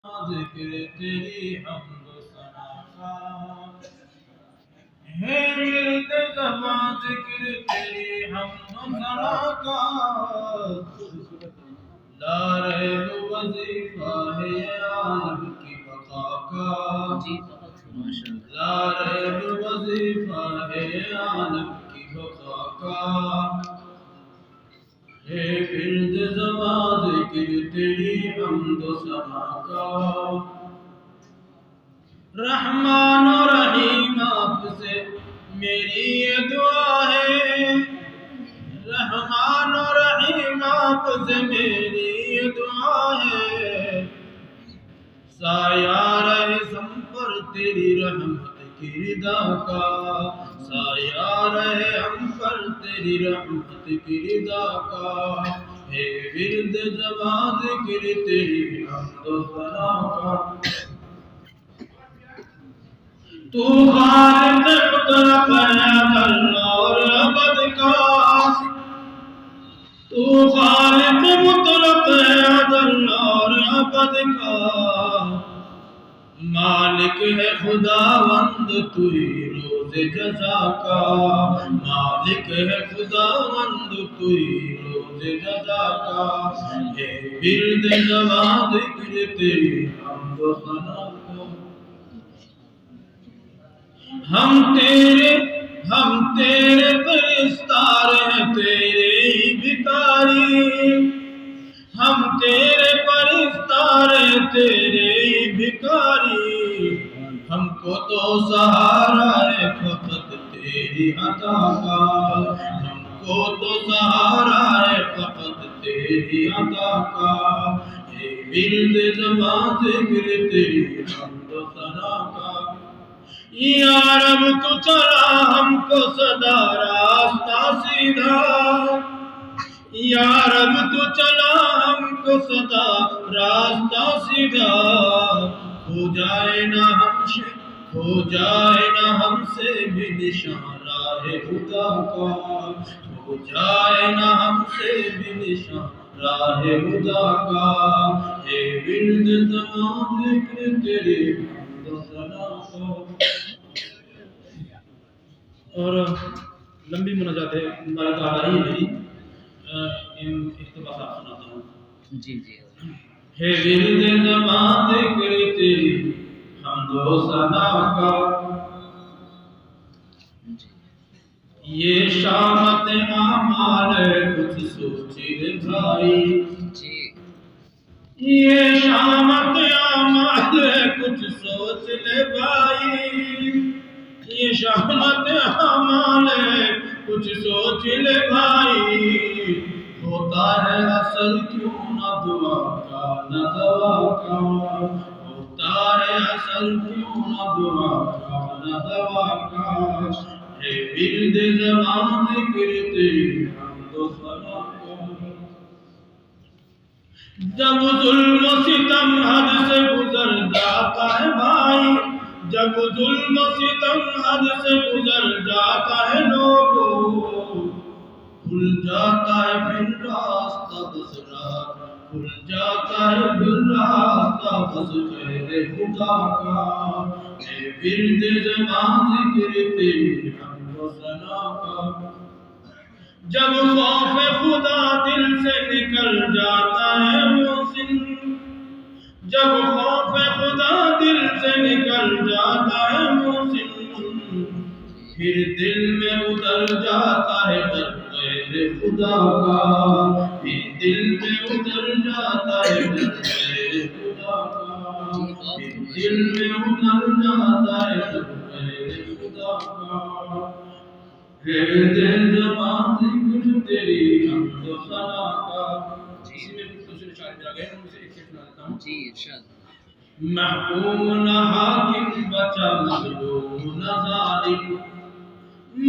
ذکر تیری حمد و ثنا کا ہے ورد زباں ذکر تیری حمد و ثنا کا لا ریب وظیفہ ہے عالم کی بقا کا لا ریب وظیفہ ہے عالم کی بقا کا ہے ورد زباں ذکر تیری حمد و ثنا کا رحمان و رحیم آپ سے میری یہ دعا ہے رحمان و رحیم آپ سے میری یہ دعا ہے سایہ رہے سم پر تیری رحمت کی رضا کا سایہ رہے ہم پر تیری رحمت کی رضا کا ہے ورد زباں ذکر تیری حمد و ثنا کا تو خالق مطلق ازل اور ابد کا تو خالق مطلق ازل اور ابد کا مالک ہے خداوند توئی روز جزا کا مالک ہے خداوند توئی روز جزا کا ہے ورد زباں ذکر تیری حمد و ثنا کا ہم تیرے پرستار ہیں تیرے ہی بھکاری ہم تیرے پرستار ہیں تیرے ہی بھکاری ہم کو تو سہارا ہے فقط تیری عطا کا ہم کو تو سہارا ہے فقط تیری عطا کا اے ورد زباں ذکر تیری حمد و ثنا کا یا رب تو چلا ہم کو صدا راستہ سیدھا یا رب تو چلا ہم کو صدا راستہ سیدھا ہو جائے نہ ہم سے بھی نشان راہ خدا کا ہو جائے نہ ہم سے بھی نشان راہ خدا کا ہے ورد زباں ذکر تیری حمد و ثنا کا اور لمبی مناجات ہے اللہ تعالیٰ ہی میری اقتباسات سناتا ہوں جی ہے ورد زباں ذکر تیری حمد و ثنا کا یہ شامت اعمال ہے کچھ سوچے بھائی یہ شامت اعمال ہے کچھ سوچ لے بھائی یہ شامت اعمال ہے کچھ سوچ لے بھائی ہوتا ہے اثر کیوں نہ دعا کا نہ دوا کا ہوتا ہے اثر کیوں نہ دعا کا نہ دوا کا ہے ورد زباں ذکر تیری حمد و ثنا کا جب ظلم و ستم حد سے گزر جاتا ہے بھائی جب ظلم و ستم حد سے گزر جاتا ہے لوگوں کھل جاتا ہے پھر راستہ کھل جاتا ہے پھر راستہ بس خیر خدا کا اے ورد زباں ذکر تیری حمد و ثنا کا جب خوف خدا دل سے نکل جاتا ہے محسن جب خوف خدا دل سے نکل جاتا ہے محسن پھر دل میں اتر جاتا ہے در غیر خدا کا پھر دل میں اتر جاتا ہے در غیر خدا کا پھر دل میں اتر جاتا ہے در غیر خدا کا ورد زباں ذکر تیری حمد و ثنا کا اسی میں دوسرے شاعر بھی آ گئے ان سے ایک سے سنا دیتا ہوں جی ارشاد محکوم نہ حاکم بچا مظلوم نہ ظالم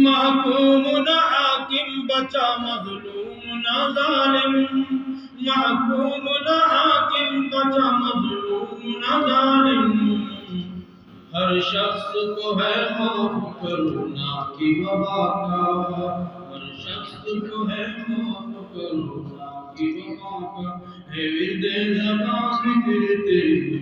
محکوم نہ حاکم بچا مظلوم نہ ظالم محکوم نہ حاکم بچا مظلوم نہ ظالم ہر شخص کو ہے خوف کرونا کی وبا کا ہر شخص کو ہے خوف کرونا کی وبا کا ہے ورد زباں ذکر تیری